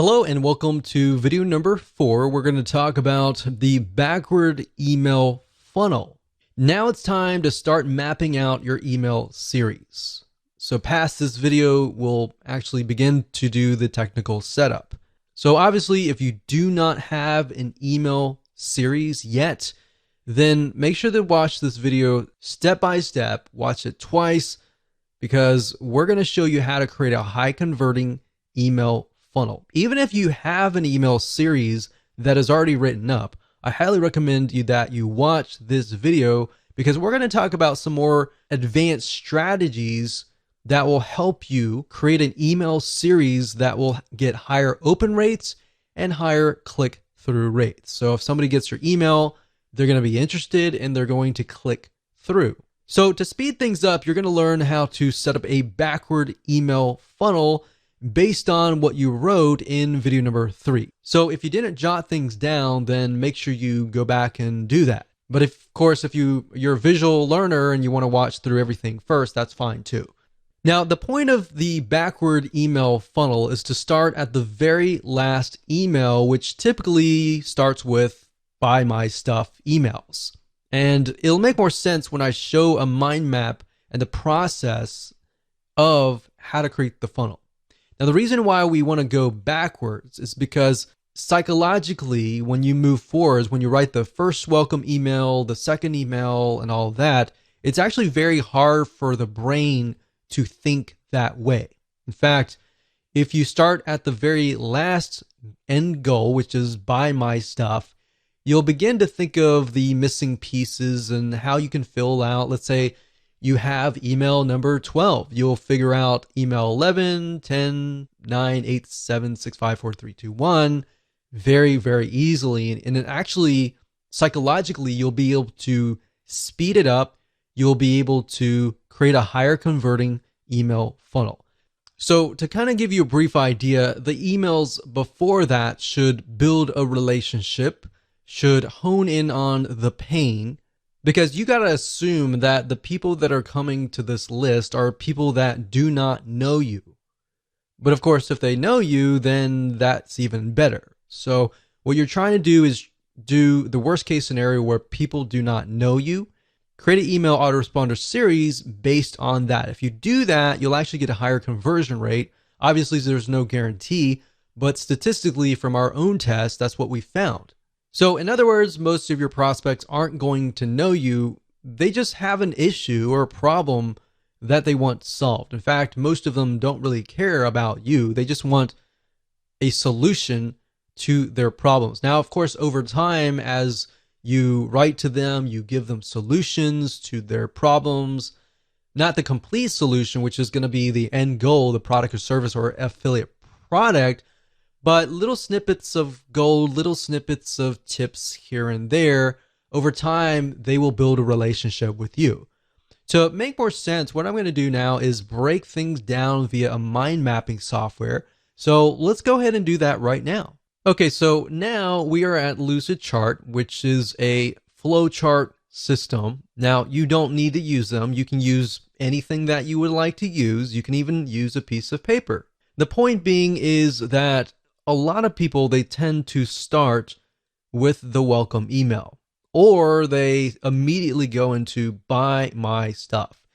Hello and welcome to video number 4. We're going to talk about the backward email funnel. Now it's time to start mapping out your email series. So past this video, we'll actually begin to do the technical setup. So obviously, if you do not have an email series yet, then make sure to watch this video step by step, watch it twice, because we're going to show you how to create a high converting email funnel. Even if you have an email series that is already written up, I highly recommend that you watch this video because we're going to talk about some more advanced strategies that will help you create an email series that will get higher open rates and higher click-through rates. So if somebody gets your email, they're going to be interested and they're going to click through. So to speed things up, you're going to learn how to set up a backward email funnel based on what you wrote in video number 3. So if you didn't jot things down, then make sure you go back and do that. But of course, if you're a visual learner and you want to watch through everything first, that's fine too. Now, the point of the backward email funnel is to start at the very last email, which typically starts with "buy my stuff" emails. And it'll make more sense when I show a mind map and the process of how to create the funnel. Now, the reason why we want to go backwards is because psychologically, when you move forwards, when you write the first welcome email, the second email, and all that, it's actually very hard for the brain to think that way. In fact, if you start at the very last end goal, which is "buy my stuff," you'll begin to think of the missing pieces and how you can fill out, let's say, you have email number 12. You'll figure out email 11, 10, 9, 8, 7, 6, 5, 4, 3, 2, 1 very, very easily. And it actually, psychologically, you'll be able to speed it up. You'll be able to create a higher converting email funnel. So to kind of give you a brief idea, the emails before that should build a relationship, should hone in on the pain, because you got to assume that the people that are coming to this list are people that do not know you. But of course, if they know you, then that's even better. So what you're trying to do is do the worst case scenario where people do not know you. Create an email autoresponder series based on that. If you do that, you'll actually get a higher conversion rate. Obviously, there's no guarantee, but statistically from our own test, that's what we found. So in other words, most of your prospects aren't going to know you. They just have an issue or a problem that they want solved. In fact, most of them don't really care about you. They just want a solution to their problems. Now, of course, over time, as you write to them, you give them solutions to their problems, not the complete solution, which is going to be the end goal, the product or service or affiliate product, but little snippets of gold, little snippets of tips here and there. Over time, they will build a relationship with you. To make more sense, what I'm going to do now is break things down via a mind mapping software. So let's go ahead and do that right now. Okay, so now we are at Lucidchart, which is a flowchart system. Now, you don't need to use them. You can use anything that you would like to use. You can even use a piece of paper. The point being is that a lot of people, they tend to start with the welcome email, or they immediately go into "buy my stuff."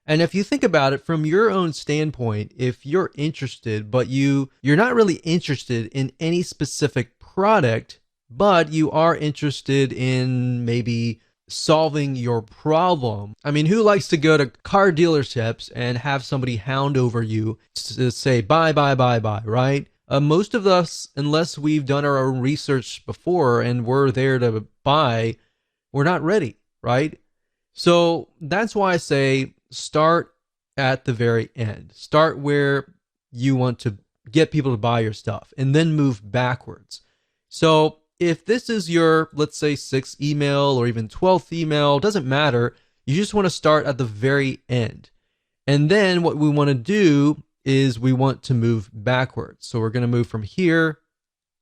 And if you think about it from your own standpoint, if you're interested, but you're not really interested in any specific product, but you are interested in maybe solving your problem. I mean, who likes to go to car dealerships and have somebody hound over you to say "buy, buy, buy, buy," right? Most of us, unless we've done our own research before and we're there to buy, we're not ready, right? So that's why I say start at the very end. Start where you want to get people to buy your stuff and then move backwards. So if this is your, let's say, 6th email or even 12th email, doesn't matter. You just want to start at the very end. And then what we want to do is we want to move backwards. So we're going to move from here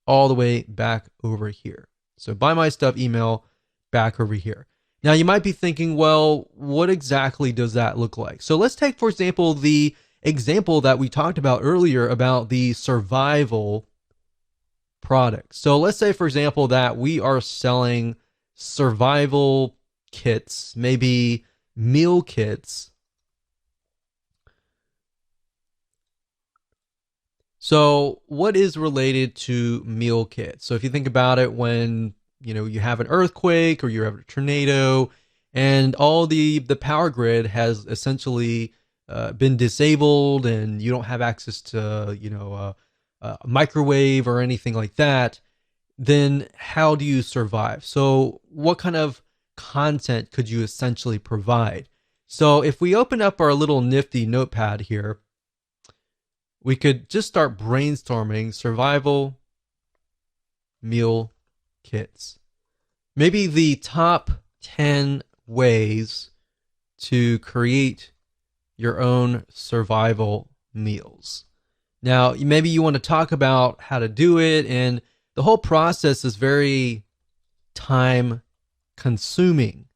all the way back over here. So "buy my stuff" email back over here. Now you might be thinking, well, what exactly does that look like? So let's take, for example, the example that we talked about earlier about the survival product. So let's say, for example, that we are selling survival kits, maybe meal kits. So what is related to meal kits? So if you think about it, when you have an earthquake or you have a tornado, and all the power grid has essentially been disabled, and you don't have access to a microwave or anything like that, then how do you survive? So what kind of content could you essentially provide? So if we open up our little nifty notepad here, we could just start brainstorming survival meal kits. Maybe the top 10 ways to create your own survival meals. Now, maybe you want to talk about how to do it, and the whole process is very time consuming,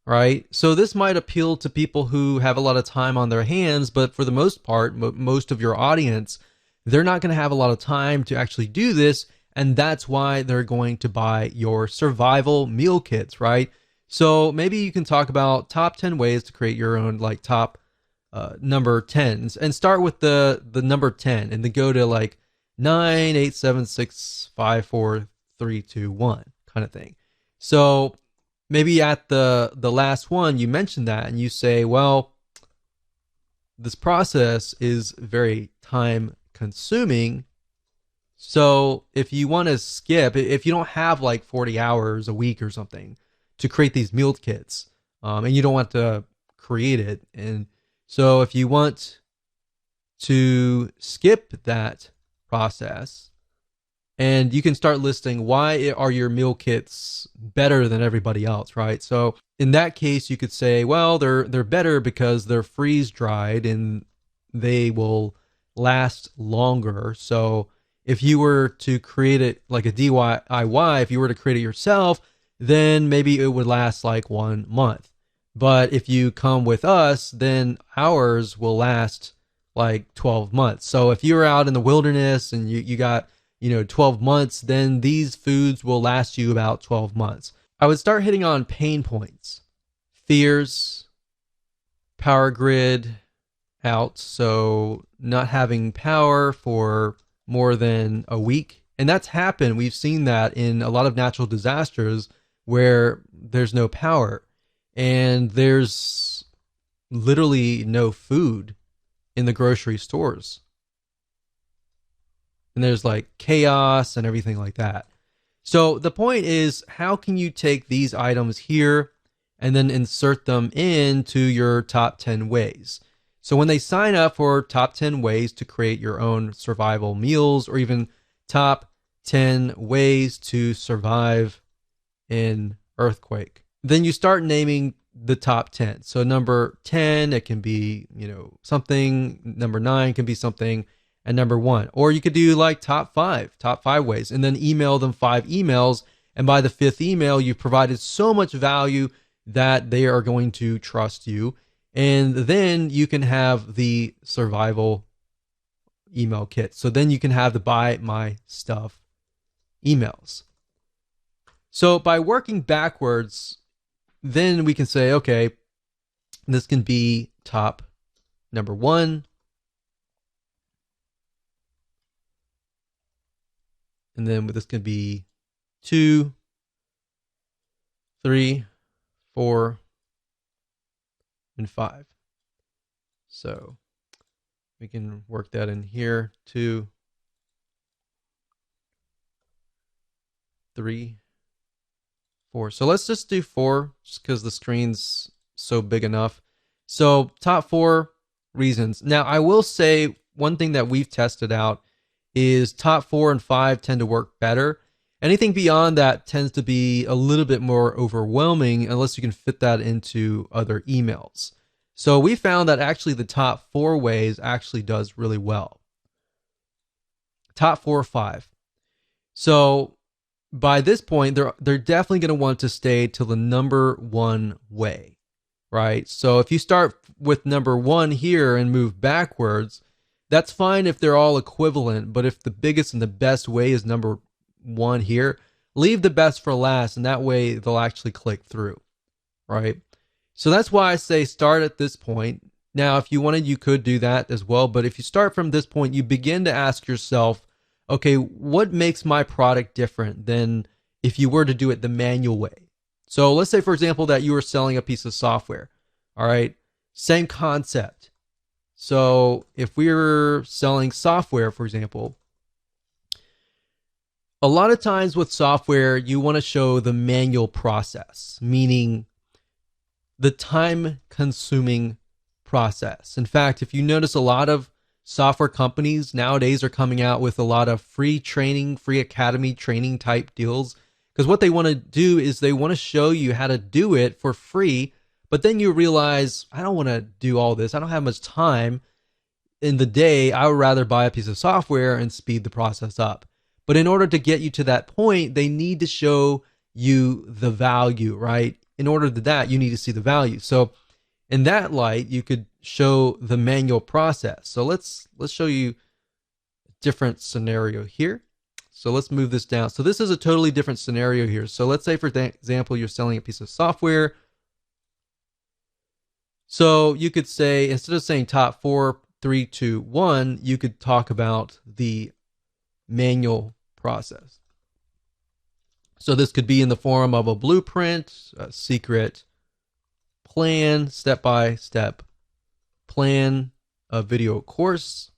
right? So this might appeal to people who have a lot of time on their hands, but for the most part, most of your audience, they're not going to have a lot of time to actually do this, and that's why they're going to buy your survival meal kits, right? So maybe you can talk about top 10 ways to create your own like top number 10s, and start with the number 10 and then go to like 9, 8, 7, 6, 5, 4, 3, 2, 1 kind of thing. So maybe at the last one you mention that and you say, well, this process is very time consuming. So if you want to skip, if you don't have like 40 hours a week or something to create these meal kits, and you don't want to create it, and so if you want to skip that process, and you can start listing why are your meal kits better than everybody else, right? So in that case, you could say, well, they're better because they're freeze dried and they will last longer. So if you were to create it like a DIY, if you were to create it yourself, then maybe it would last like 1 month. But if you come with us, then ours will last like 12 months. So if you're out in the wilderness and you got 12 months, then these foods will last you about 12 months. I would start hitting on pain points, fears, power grid out. So not having power for more than a week. And that's happened. We've seen that in a lot of natural disasters where there's no power and there's literally no food in the grocery stores. And there's like chaos and everything like that. So the point is, how can you take these items here and then insert them into your top 10 ways? So when they sign up for top 10 ways to create your own survival meals, or even top 10 ways to survive in earthquake, then you start naming the top 10. So number 10, it can be, something. Number 9 can be something. And number 1. Or you could do like top 5 ways, and then email them 5 emails. And by the 5th email, you've provided so much value that they are going to trust you. And then you can have the survival email kit. So then you can have the buy my stuff emails. So by working backwards, then we can say, okay, this can be top number 1. And then this can be 2, 3, 4, and 5. So we can work that in here. 2, 3, 4. So let's just do 4 just because the screen's so big enough. So top 4 reasons. Now I will say one thing that we've tested out is top 4 and 5 tend to work better. Anything beyond that tends to be a little bit more overwhelming unless you can fit that into other emails. So we found that actually the top 4 ways actually does really well. Top 4 or 5. So by this point, they're definitely going to want to stay to the number 1 way, right? So if you start with number 1 here and move backwards, That's fine if they're all equivalent, but if the biggest and the best way is number one here, leave the best for last, and that way they'll actually click through, right? So that's why I say start at this point. Now, if you wanted, you could do that as well, but if you start from this point, you begin to ask yourself, okay, what makes my product different than if you were to do it the manual way? So let's say, for example, that you were selling a piece of software, all right? Same concept. So if we were selling software, for example, a lot of times with software, you want to show the manual process, meaning the time consuming process. In fact, if you notice, a lot of software companies nowadays are coming out with a lot of free training, free academy training type deals, because what they want to do is they want to show you how to do it for free. But then you realize, I don't want to do all this. I don't have much time in the day. I would rather buy a piece of software and speed the process up. But in order to get you to that point, they need to show you the value, right? In order to that, you need to see the value. So in that light, you could show the manual process. So let's show you a different scenario here. So let's move this down. So this is a totally different scenario here. So let's say, for example, you're selling a piece of software. So you could say, instead of saying top 4, 3, 2, 1, you could talk about the manual process. So this could be in the form of a blueprint, a secret plan, step-by-step plan, a video course.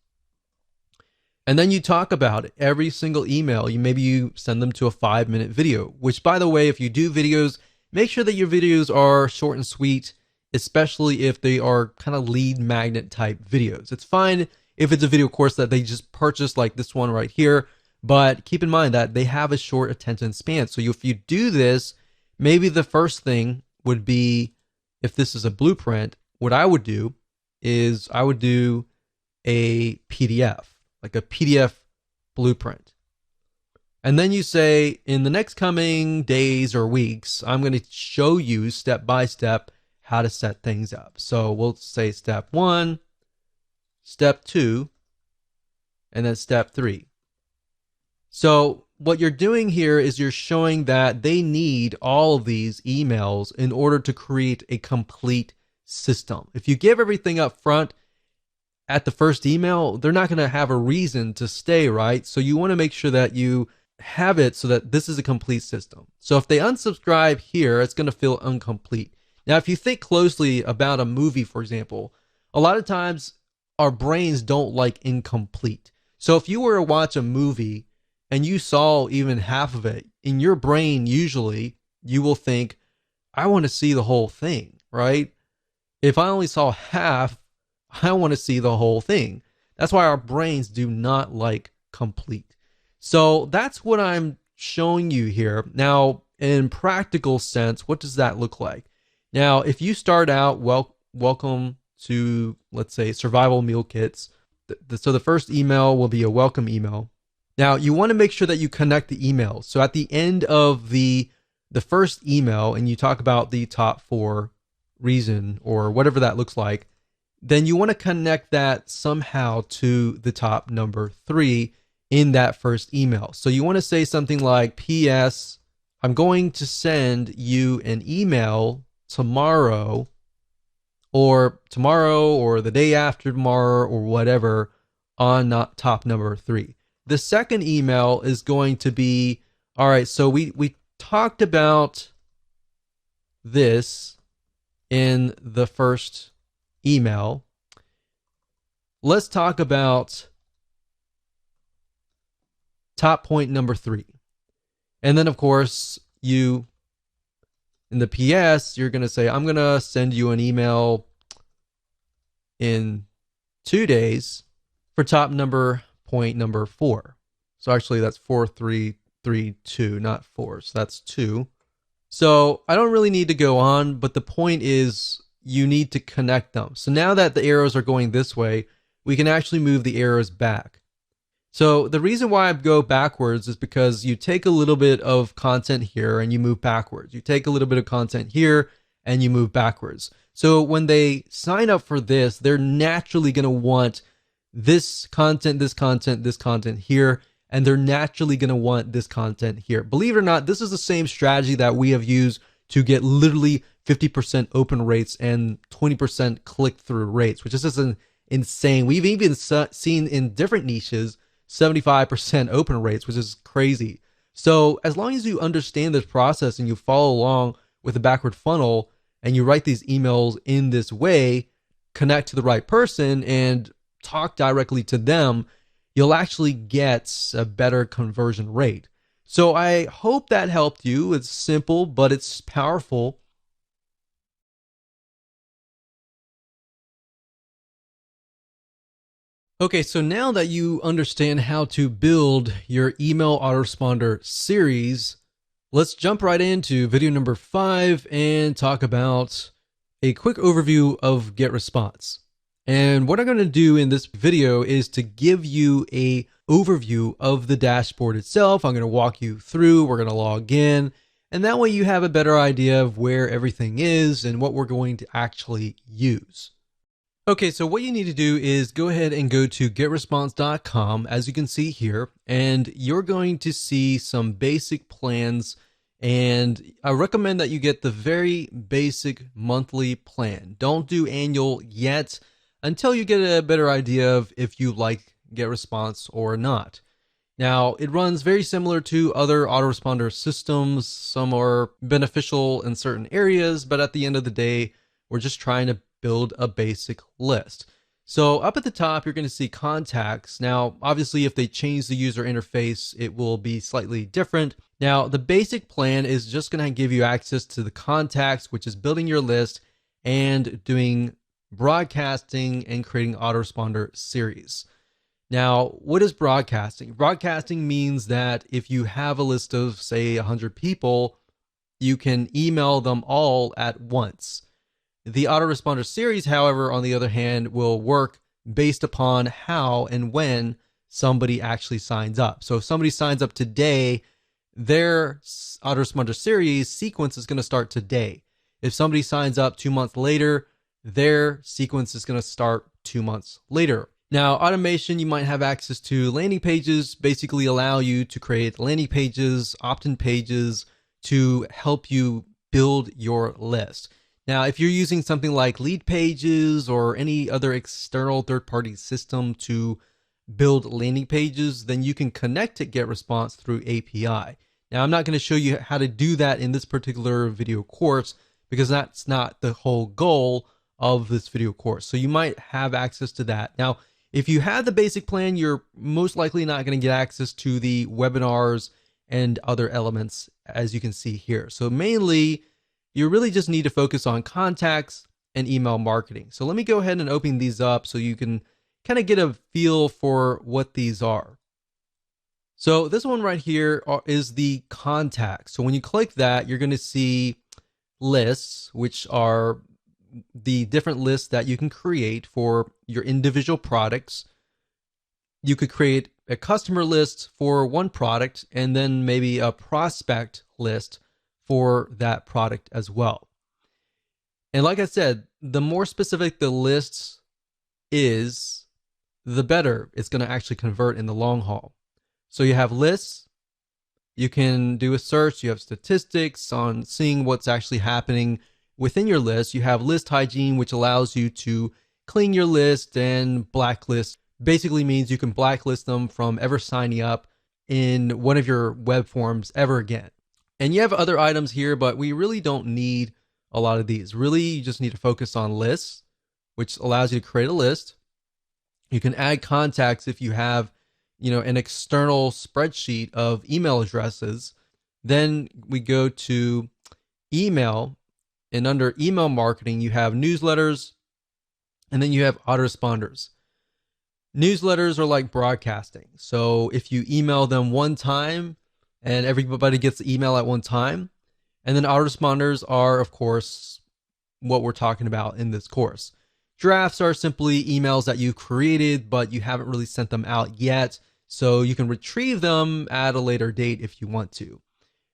And then you talk about every single email. Maybe you send them to a 5-minute video, which, by the way, if you do videos, make sure that your videos are short and sweet, especially if they are kind of lead magnet type videos. It's fine if it's a video course that they just purchased, like this one right here, but keep in mind that they have a short attention span. So if you do this, maybe the first thing would be, if this is a blueprint, what I would do is I would do a PDF, like a PDF blueprint. And then you say, in the next coming days or weeks, I'm going to show you step by step how to set things up. So we'll say step 1, step 2, and then step 3. So what you're doing here is you're showing that they need all of these emails in order to create a complete system. If you give everything up front at the first email, they're not going to have a reason to stay, right? So you want to make sure that you have it so that this is a complete system. So if they unsubscribe here, it's going to feel incomplete. Now, if you think closely about a movie, for example, a lot of times our brains don't like incomplete. So if you were to watch a movie and you saw even half of it, in your brain, usually you will think, I want to see the whole thing, right? If I only saw half, I want to see the whole thing. That's why our brains do not like complete. So that's what I'm showing you here. Now, in practical sense, what does that look like? Now, if you start out, welcome to, let's say, survival meal kits. So the first email will be a welcome email. Now, you want to make sure that you connect the emails. So at the end of the first email, and you talk about the top 4 reason or whatever that looks like, then you want to connect that somehow to the top number 3 in that first email. So you want to say something like, P.S. I'm going to send you an email tomorrow or the day after tomorrow or whatever on top number 3. The second email is going to be, all right, so we talked about this in the first email. Let's talk about top point number 3. And then, of course, in the PS, you're going to say, I'm going to send you an email in 2 days for top point number 4. So actually that's 4, 3, 3, 2, not 4. So that's 2. So I don't really need to go on, but the point is you need to connect them. So now that the arrows are going this way, we can actually move the arrows back. So the reason why I go backwards is because you take a little bit of content here and you move backwards. You take a little bit of content here and you move backwards. So when they sign up for this, they're naturally going to want this content, this content, this content here, and they're naturally going to want this content here. Believe it or not, this is the same strategy that we have used to get literally 50% open rates and 20% click-through rates, which is just insane. We've even seen in different niches 75% open rates, which is crazy. So as long as you understand this process and you follow along with a backward funnel and you write these emails in this way, connect to the right person and talk directly to them, you'll actually get a better conversion rate. So I hope that helped you. It's simple, but it's powerful. Okay, so now that you understand how to build your email autoresponder series, let's jump right into video number 5 and talk about a quick overview of GetResponse. And what I'm going to do in this video is to give you a overview of the dashboard itself. I'm going to walk you through, we're going to log in, and that way you have a better idea of where everything is and what we're going to actually use. Okay, so what you need to do is go ahead and go to getresponse.com, as you can see here, and you're going to see some basic plans, and I recommend that you get the very basic monthly plan. Don't do annual yet until you get a better idea of if you like GetResponse or not. Now, it runs very similar to other autoresponder systems. Some are beneficial in certain areas, but at the end of the day, we're just trying to build a basic list. So up at the top, you're going to see contacts. Now, obviously, if they change the user interface, it will be slightly different. Now, the basic plan is just going to give you access to the contacts, which is building your list and doing broadcasting and creating autoresponder series. Now, what is broadcasting? Broadcasting means that if you have a list of, say, 100 people, you can email them all at once. The autoresponder series, however, on the other hand, will work based upon how and when somebody actually signs up. So if somebody signs up today, their autoresponder series sequence is going to start today. If somebody signs up 2 months later, their sequence is going to start 2 months later. Now, automation, you might have access to landing pages, basically allow you to create landing pages, opt-in pages to help you build your list. Now, if you're using something like Lead Pages or any other external third-party system to build landing pages, then you can connect to GetResponse through API. Now, I'm not going to show you how to do that in this particular video course because that's not the whole goal of this video course. So you might have access to that. Now, if you have the basic plan, you're most likely not going to get access to the webinars and other elements, as you can see here. So mainly, you really just need to focus on contacts and email marketing. So let me go ahead and open these up so you can kind of get a feel for what these are. So this one right here is the contacts. So when you click that, you're going to see lists, which are the different lists that you can create for your individual products. You could create a customer list for one product and then maybe a prospect list for that product as well. And like I said, the more specific the list is, the better it's going to actually convert in the long haul. So you have lists, you can do a search, you have statistics on seeing what's actually happening within your list. You have list hygiene, which allows you to clean your list, and blacklist basically means you can blacklist them from ever signing up in one of your web forms ever again. And you have other items here, but we really don't need a lot of these. Really, you just need to focus on lists, which allows you to create a list. You can add contacts if you have, an external spreadsheet of email addresses. Then we go to email, and under email marketing, you have newsletters, and then you have autoresponders. Newsletters are like broadcasting. So if you email them one time, and everybody gets the email at one time. And then autoresponders are, of course, what we're talking about in this course. Drafts are simply emails that you've created, but you haven't really sent them out yet. So you can retrieve them at a later date if you want to.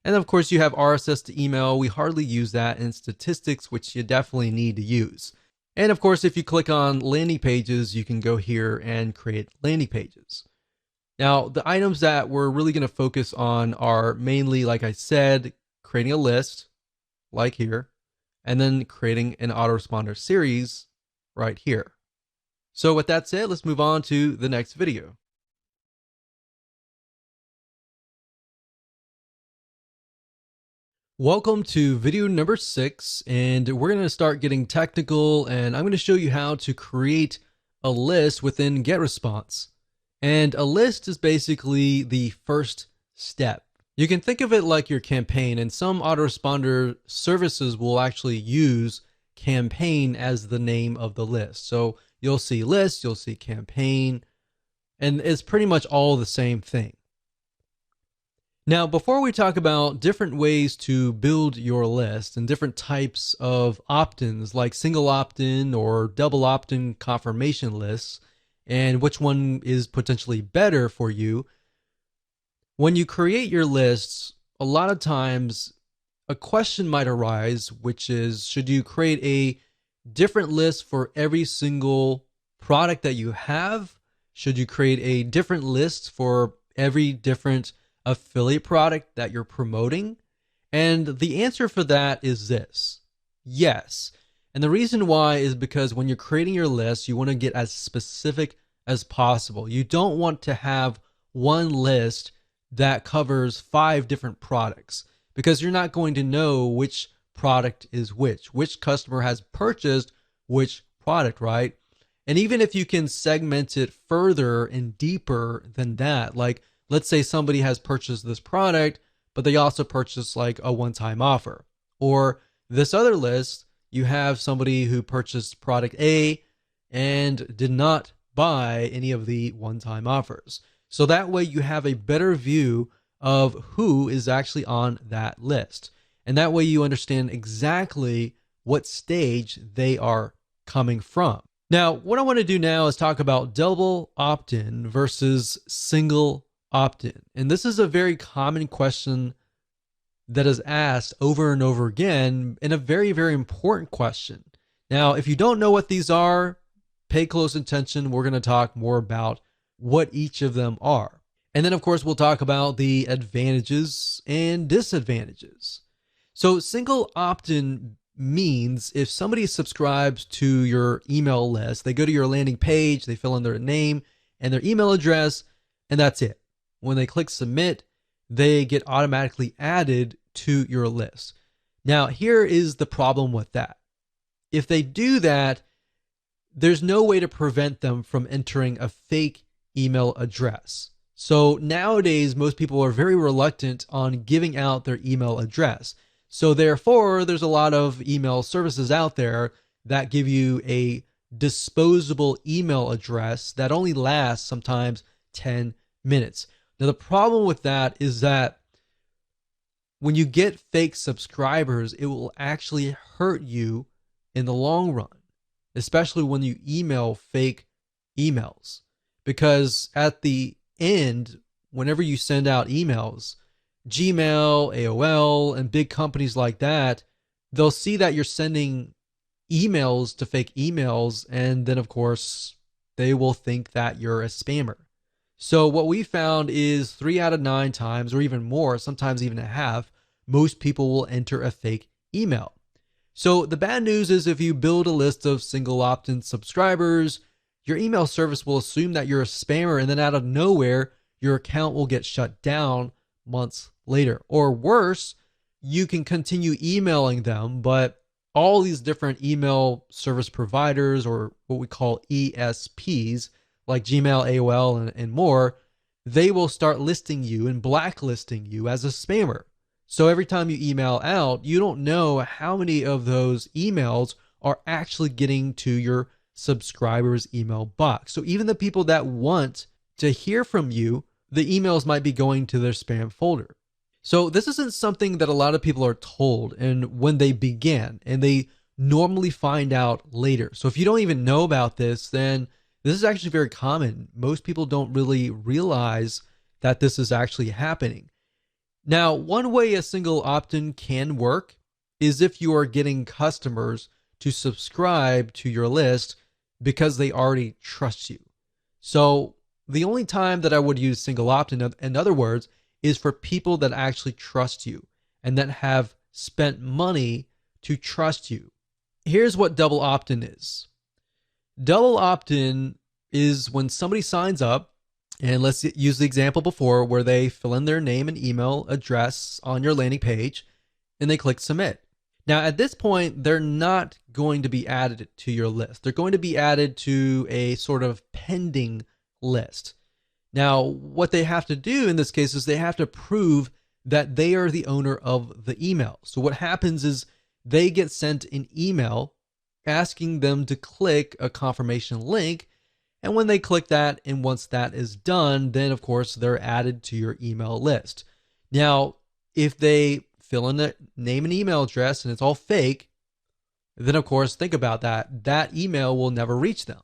And of course, you have RSS to email. We hardly use that in statistics, which you definitely need to use. And of course, if you click on landing pages, you can go here and create landing pages. Now, the items that we're really going to focus on are mainly, like I said, creating a list, like here, and then creating an autoresponder series right here. So with that said, let's move on to the next video. Welcome to video number 6, and we're going to start getting technical, and I'm going to show you how to create a list within GetResponse. And a list is basically the first step. You can think of it like your campaign, and some autoresponder services will actually use campaign as the name of the list. So you'll see list, you'll see campaign, and it's pretty much all the same thing. Now, before we talk about different ways to build your list and different types of opt-ins like single opt-in or double opt-in confirmation lists, and which one is potentially better for you, when you create your lists, a lot of times a question might arise, which is, should you create a different list for every single product that you have? Should you create a different list for every different affiliate product that you're promoting? And the answer for that is this: yes. And the reason why is because when you're creating your list, you want to get as specific as possible. You don't want to have one list that covers 5 different products, because you're not going to know which product is which customer has purchased which product, right? And even if you can segment it further and deeper than that, like let's say somebody has purchased this product, but they also purchased like a one-time offer. Or this other list, you have somebody who purchased product A and did not buy any of the one-time offers. So that way you have a better view of who is actually on that list. And that way you understand exactly what stage they are coming from. Now, what I want to do now is talk about double opt-in versus single opt-in. And this is a very common question that is asked over and over again, and a very, very important question. Now, if you don't know what these are, pay close attention. We're going to talk more about what each of them are. And then, of course, we'll talk about the advantages and disadvantages. So single opt-in means if somebody subscribes to your email list, they go to your landing page, they fill in their name and their email address, and that's it. When they click submit, they get automatically added to your list. Now, here is the problem with that. If they do that, there's no way to prevent them from entering a fake email address. So nowadays, most people are very reluctant on giving out their email address. So therefore, there's a lot of email services out there that give you a disposable email address that only lasts sometimes 10 minutes. Now, the problem with that is that when you get fake subscribers, it will actually hurt you in the long run, especially when you email fake emails. Because at the end, whenever you send out emails, Gmail, AOL, and big companies like that, they'll see that you're sending emails to fake emails, and then, of course, they will think that you're a spammer. So what we found is 3 out of 9 times, or even more, sometimes even a half, most people will enter a fake email. So the bad news is if you build a list of single opt-in subscribers, your email service will assume that you're a spammer, and then out of nowhere, your account will get shut down months later. Or worse, you can continue emailing them, but all these different email service providers, or what we call ESPs, like Gmail, AOL, and more, they will start listing you and blacklisting you as a spammer. So every time you email out, you don't know how many of those emails are actually getting to your subscribers' email box. So even the people that want to hear from you, the emails might be going to their spam folder. So this isn't something that a lot of people are told and when they begin, and they normally find out later. So if you don't even know about this, then this is actually very common. Most people don't really realize that this is actually happening. Now, one way a single opt-in can work is if you are getting customers to subscribe to your list because they already trust you. So the only time that I would use single opt-in, in other words, is for people that actually trust you and that have spent money to trust you. Here's what double opt-in is. Double opt-in is when somebody signs up, and let's use the example before where they fill in their name and email address on your landing page and they click submit. Now, at this point, they're not going to be added to your list. They're going to be added to a sort of pending list. Now, what they have to do in this case is they have to prove that they are the owner of the email. So what happens is they get sent an email asking them to click a confirmation link. And when they click that, and once that is done, then of course they're added to your email list. Now, if they fill in the name and email address and it's all fake, then of course think about that. That email will never reach them.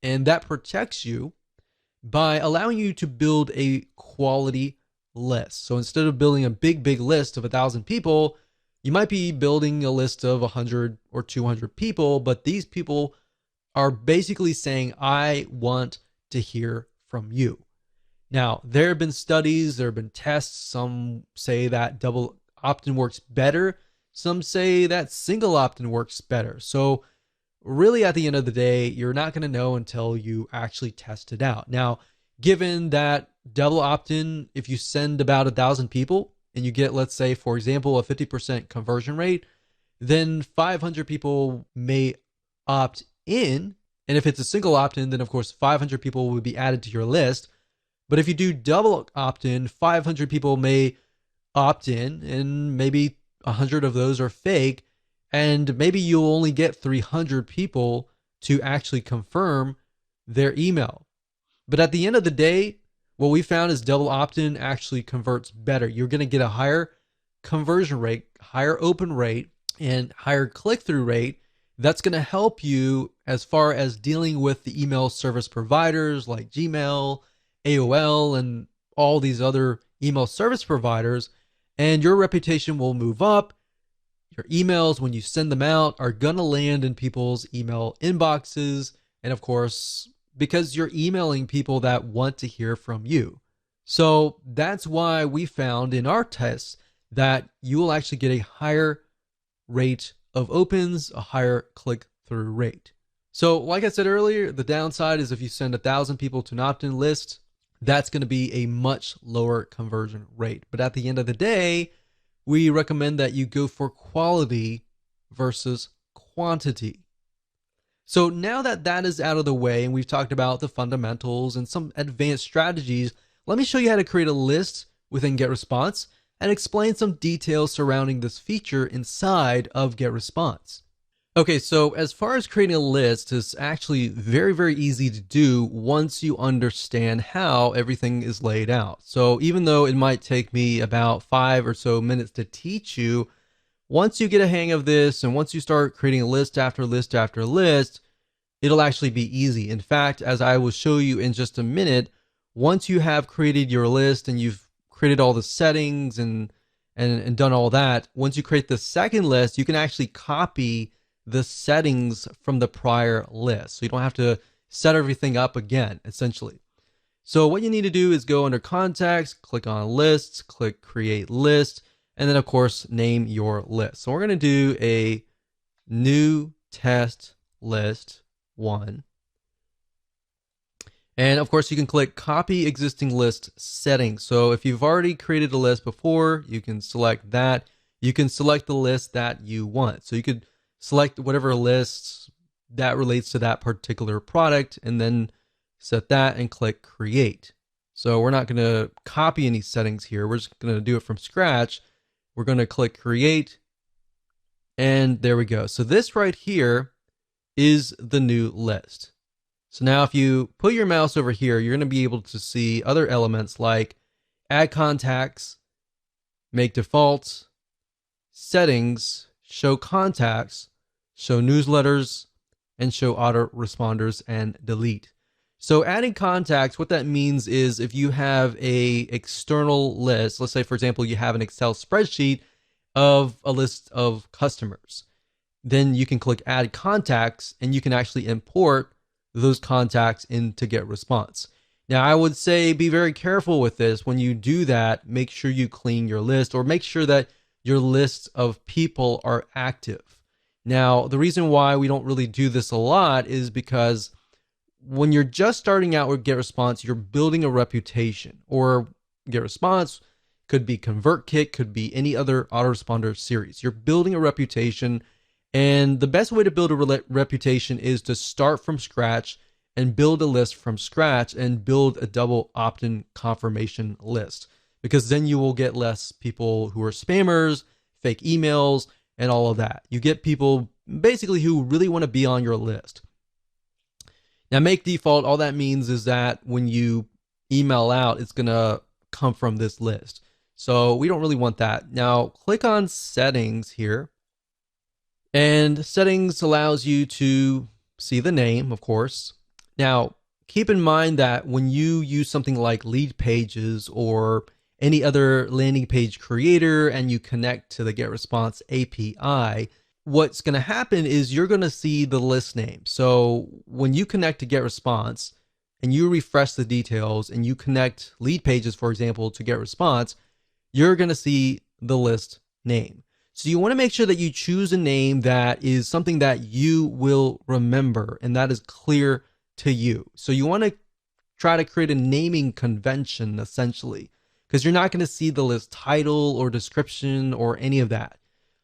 And that protects you by allowing you to build a quality list. So instead of building a big list of 1,000 people, you might be building a list of 100 or 200 people, but these people are basically saying, I want to hear from you. Now, there have been studies, there have been tests. Some say that double opt-in works better. Some say that single opt-in works better. So really, at the end of the day, you're not going to know until you actually test it out. Now, given that double opt-in, if you send about 1,000 people and you get, let's say, for example, a 50% conversion rate, then 500 people may opt in. And if it's a single opt-in, then of course 500 people will be added to your list. But if you do double opt-in, 500 people may opt in and maybe 100 of those are fake. And maybe you'll only get 300 people to actually confirm their email. But at the end of the day, what we found is double opt-in actually converts better. You're going to get a higher conversion rate, higher open rate, and higher click-through rate. That's going to help you as far as dealing with the email service providers like Gmail, AOL, and all these other email service providers. And your reputation will move up. Your emails, when you send them out, are going to land in people's email inboxes. And of course, because you're emailing people that want to hear from you. So that's why we found in our tests that you will actually get a higher rate of opens, a higher click-through rate. So like I said earlier, the downside is if you send 1,000 people to an opt-in list, that's going to be a much lower conversion rate. But at the end of the day, we recommend that you go for quality versus quantity. So now that that is out of the way and we've talked about the fundamentals and some advanced strategies, let me show you how to create a list within GetResponse and explain some details surrounding this feature inside of GetResponse. Okay, so as far as creating a list, it's actually very easy to do once you understand how everything is laid out. So even though it might take me about 5 or so minutes to teach you, once you get a hang of this and once you start creating a list after list after list, it'll actually be easy. In fact, as I will show you in just a minute, once you have created your list and you've created all the settings and done all that, once you create the second list, you can actually copy the settings from the prior list. So you don't have to set everything up again, essentially. So what you need to do is go under context, click on lists, click create list, and then of course, name your list. So we're going to do a new test list 1. And of course, you can click copy existing list settings. So if you've already created a list before, you can select that. You can select the list that you want. So you could select whatever list that relates to that particular product and then set that and click create. So we're not going to copy any settings here. We're just going to do it from scratch. We're going to click create and there we go. So this right here is the new list. So now if you put your mouse over here, you're going to be able to see other elements like add contacts, make defaults, settings, show contacts, show newsletters, and show autoresponders and delete. So adding contacts, what that means is if you have a external list, let's say for example, you have an Excel spreadsheet of a list of customers. then you can click add contacts and you can actually import those contacts into GetResponse. Now, I would say be very careful with this. When you do that, make sure you clean your list or make sure that your list of people are active. Now, the reason why we don't really do this a lot is because when you're just starting out with GetResponse, you're building a reputation. Or GetResponse could be ConvertKit, could be any other autoresponder series. You're building a reputation, and the best way to build a reputation is to start from scratch and build a list from scratch and build a double opt-in confirmation list, because then you will get less people who are spammers, fake emails, and all of that. You get people basically who really want to be on your list. Now, make default, all that means is that when you email out, it's going to come from this list. So we don't really want that. Now, click on settings here. And settings allows you to see the name, of course. Now, keep in mind that when you use something like Lead Pages or any other landing page creator and you connect to the GetResponse API, what's going to happen is you're going to see the list name. So when you connect to GetResponse and you refresh the details and you connect Lead Pages, for example, to GetResponse, you're going to see the list name. So you want to make sure that you choose a name that is something that you will remember and that is clear to you. So you want to try to create a naming convention, essentially, because you're not going to see the list title or description or any of that.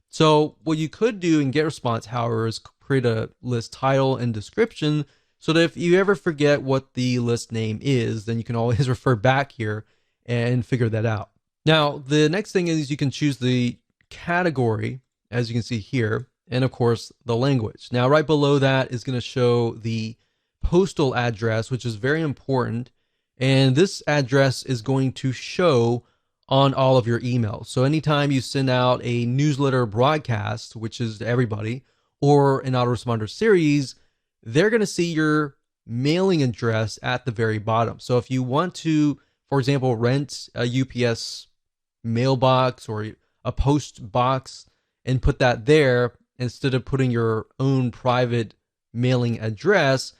So what you could do in GetResponse, however, is create a list title and description so that if you ever forget what the list name is, then you can always refer back here and figure that out. Now, the next thing is you can choose the category, as you can see here, and of course the language. Now, right below that is going to show the postal address, which is very important. And this address is going to show on all of your emails. So anytime you send out a newsletter broadcast, which is to everybody, or an autoresponder series, they're going to see your mailing address at the very bottom. So if you want to, for example, rent a UPS mailbox or a post box and put that there instead of putting your own private mailing address,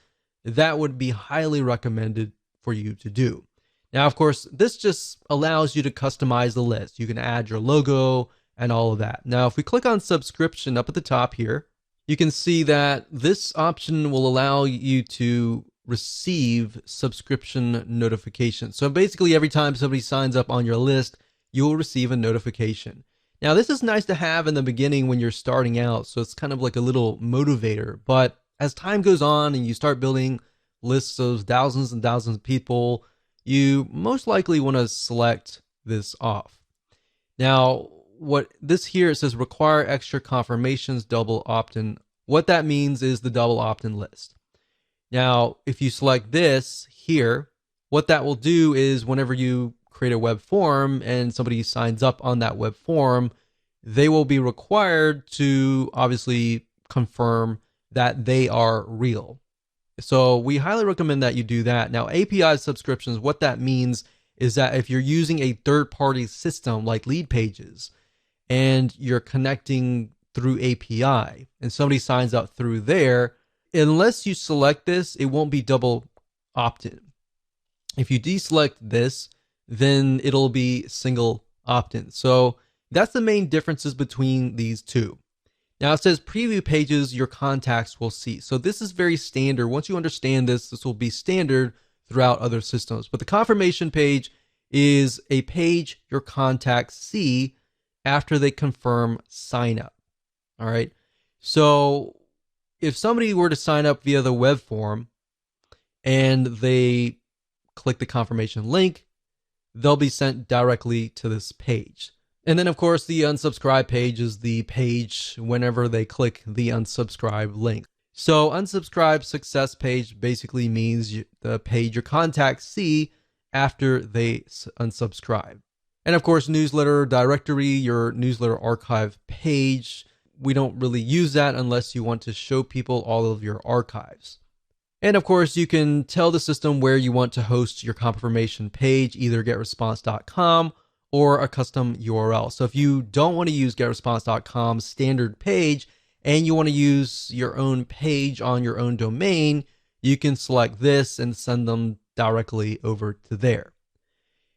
that would be highly recommended for you to do. Now, of course, this just allows you to customize the list. You can add your logo and all of that. Now, if we click on subscription up at the top here, you can see that this option will allow you to receive subscription notifications. So basically, every time somebody signs up on your list, you will receive a notification. Now, this is nice to have in the beginning when you're starting out, so it's kind of like a little motivator. But as time goes on and you start building lists of thousands and thousands of people, you most likely want to select this off. Now, what this here, it says require extra confirmations, double opt-in. What that means is the double opt-in list. Now, if you select this here, what that will do is whenever you create a web form and somebody signs up on that web form, they will be required to obviously confirm that they are real. So we highly recommend that you do that. Now, API subscriptions, what that means is that if you're using a third-party system like Lead Pages and you're connecting through API and somebody signs up through there, unless you select this, it won't be double opt-in. If you deselect this, then it'll be single opt-in. So that's the main differences between these two. Now, it says preview pages your contacts will see. So this is very standard. Once you understand this, this will be standard throughout other systems. But the confirmation page is a page your contacts see after they confirm sign up. All right. So if somebody were to sign up via the web form and they click the confirmation link, they'll be sent directly to this page. And then, of course, the unsubscribe page is the page whenever they click the unsubscribe link. So unsubscribe success page basically means the page your contacts see after they unsubscribe. And of course, newsletter directory, your newsletter archive page. We don't really use that unless you want to show people all of your archives. And of course, you can tell the system where you want to host your confirmation page, either getresponse.com or a custom URL. So if you don't want to use getresponse.com's standard page and you want to use your own page on your own domain, you can select this and send them directly over to there.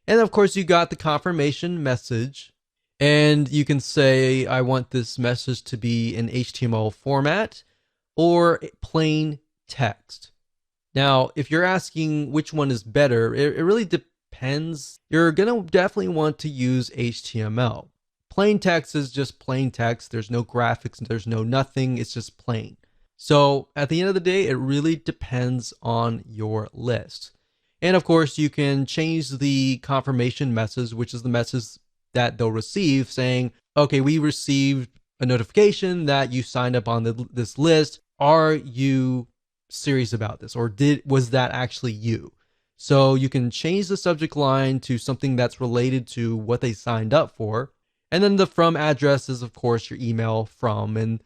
And of course, you got the confirmation message, and you can say, I want this message to be in HTML format or plain text. Now, if you're asking which one is better, it really depends. You're going to definitely want to use HTML. Plain text is just plain text. There's no graphics, there's no nothing. It's just plain. So at the end of the day, it really depends on your list. And of course, you can change the confirmation message, which is the message that they'll receive saying, okay, we received a notification that you signed up on this list. Are you serious about this? Or was that actually you? So you can change the subject line to something that's related to what they signed up for. And then the from address is, of course, your email from. And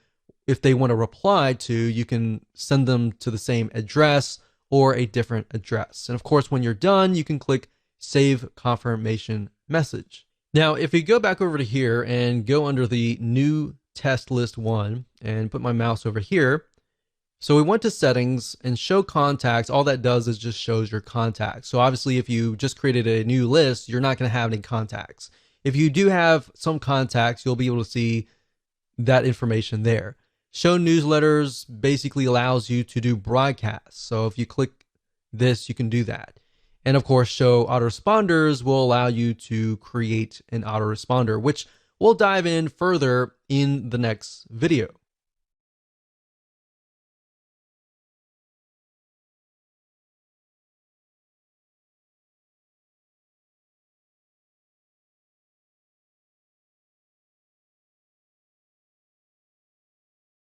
if they want to reply to, you can send them to the same address or a different address. And of course, when you're done, you can click Save Confirmation Message. Now, if we go back over to here and go under the new test list 1 and put my mouse over here, so we went to settings and show contacts. All that does is just shows your contacts. So obviously, if you just created a new list, you're not going to have any contacts. If you do have some contacts, you'll be able to see that information there. Show newsletters basically allows you to do broadcasts. So if you click this, you can do that. And of course, show autoresponders will allow you to create an autoresponder, which we'll dive in further in the next video.